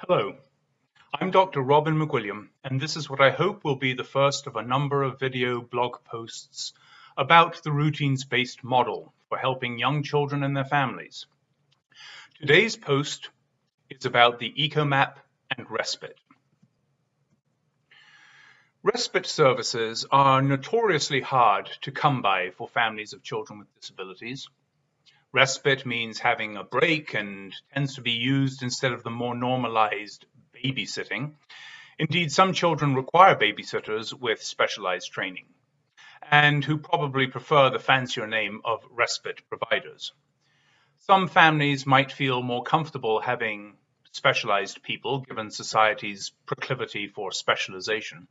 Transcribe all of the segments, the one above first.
Hello, I'm Dr. Robin McWilliam, and this is what I hope will be the first of a number of video blog posts about the routines-based model for helping young children and their families. Today's post is about the Ecomap and Respite. Respite services are notoriously hard to come by for families of children with disabilities. Respite means having a break and tends to be used instead of the more normalized babysitting. Indeed, some children require babysitters with specialized training and who probably prefer the fancier name of respite providers. Some families might feel more comfortable having specialized people given society's proclivity for specialization.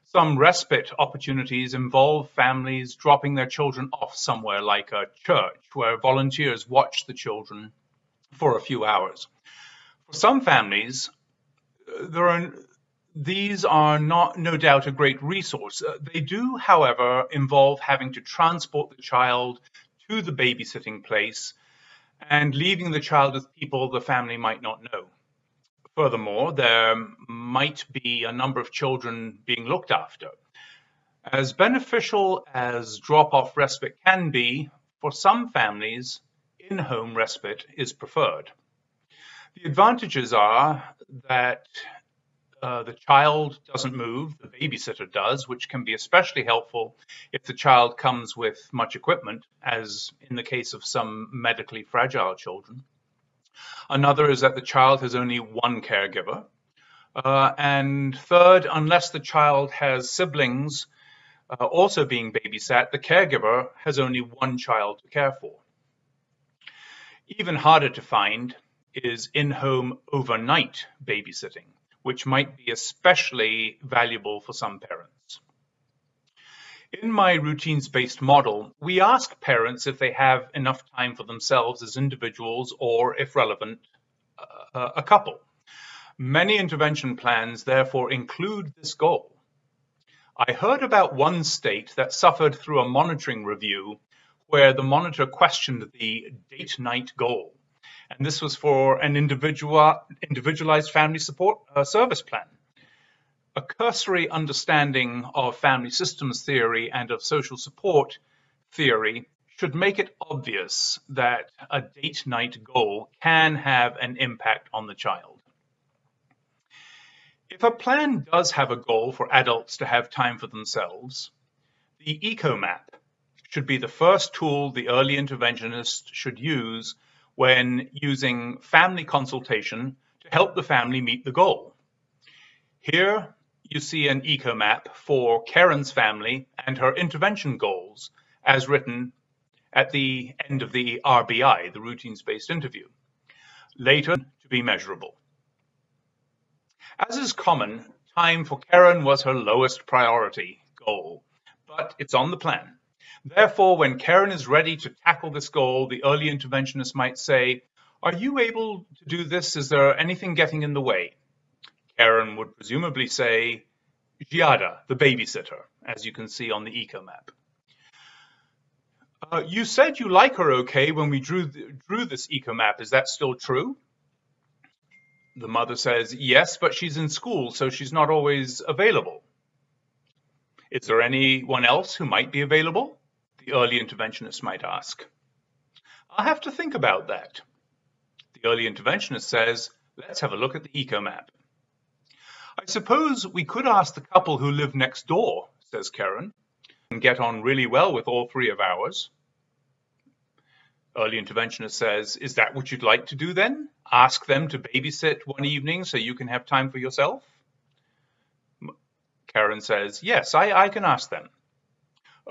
Some respite opportunities involve families dropping their children off somewhere like a church where volunteers watch the children for a few hours. For some families, these are no doubt a great resource. They do, however, involve having to transport the child to the babysitting place and leaving the child with people the family might not know. Furthermore, there might be a number of children being looked after. As beneficial as drop-off respite can be, for some families, in-home respite is preferred. The advantages are that the child doesn't move, the babysitter does, which can be especially helpful if the child comes with much equipment, as in the case of some medically fragile children. Another is that the child has only one caregiver. And third, unless the child has siblings also being babysat, the caregiver has only one child to care for. Even harder to find is in-home overnight babysitting, which might be especially valuable for some parents. In my routines-based model, we ask parents if they have enough time for themselves as individuals or, if relevant, a couple. Many intervention plans therefore include this goal. I heard about one state that suffered through a monitoring review where the monitor questioned the date-night goal. And this was for an individualized family support service plan. A cursory understanding of family systems theory and of social support theory should make it obvious that a date-night goal can have an impact on the child. If a plan does have a goal for adults to have time for themselves, the Ecomap should be the first tool the early interventionist should use when using family consultation to help the family meet the goal. Here you see an Ecomap for Karen's family and her intervention goals as written at the end of the RBI, the routines-based interview, later to be measurable. As is common, time for Karen was her lowest priority goal, but it's on the plan. Therefore, when Karen is ready to tackle this goal, the early interventionist might say, "Are you able to do this? Is there anything getting in the way?" Karen would presumably say, "Giada, the babysitter," as you can see on the Ecomap. You said you like her okay when we drew this Ecomap. Is that still true? The mother says, "Yes, but she's in school, so she's not always available." Is there anyone else who might be available? The early interventionist might ask. I'll have to think about that. The early interventionist says, "Let's have a look at the Ecomap." I suppose we could ask the couple who live next door, says Karen, and get on really well with all three of ours. Early interventionist says, "Is that what you'd like to do then? Ask them to babysit one evening so you can have time for yourself?" Karen says, "Yes, I can ask them."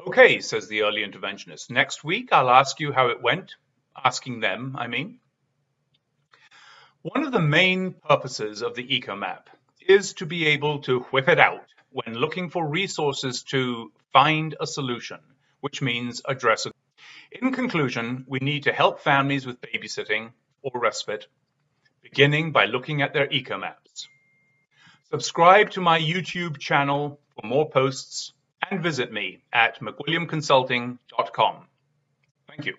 "Okay," says the early interventionist. "Next week I'll ask you how it went." Asking them, I mean. One of the main purposes of the Ecomap is to be able to whip it out when looking for resources to find a solution, which means address a goal. In conclusion, we need to help families with babysitting or respite, beginning by looking at their Ecomaps. Subscribe to my YouTube channel for more posts and visit me at McWilliamconsulting.com. Thank you.